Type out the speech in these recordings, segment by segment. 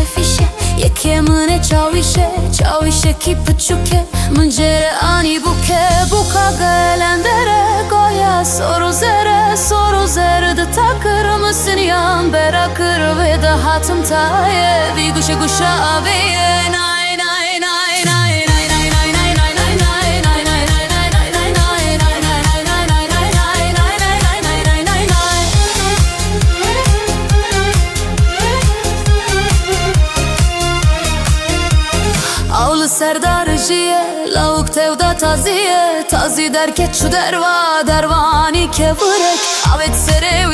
fîşe Yekê Mınê çawîşekî pıçuke zere ani buka qelendere Qolya zere de takır Mısîniyan berakır ve de hatım taye vi guşa ve naynay Serdarjiye lavuk tevda tazi derket şu dervani kevrek Awet zere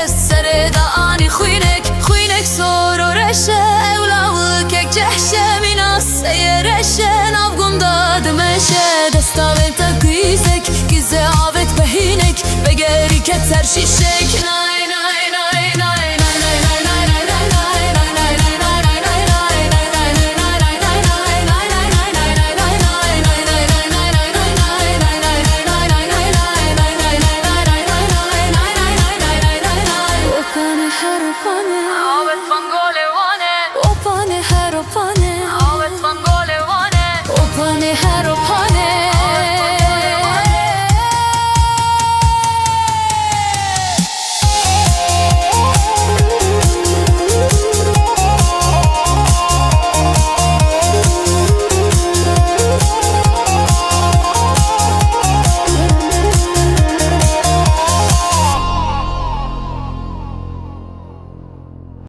zere da ani xuynek soru reşe lavuk ek cehşe minas seyereşe navgunda demeşe destavet takizek gize Awet behinek begeri ketser şişek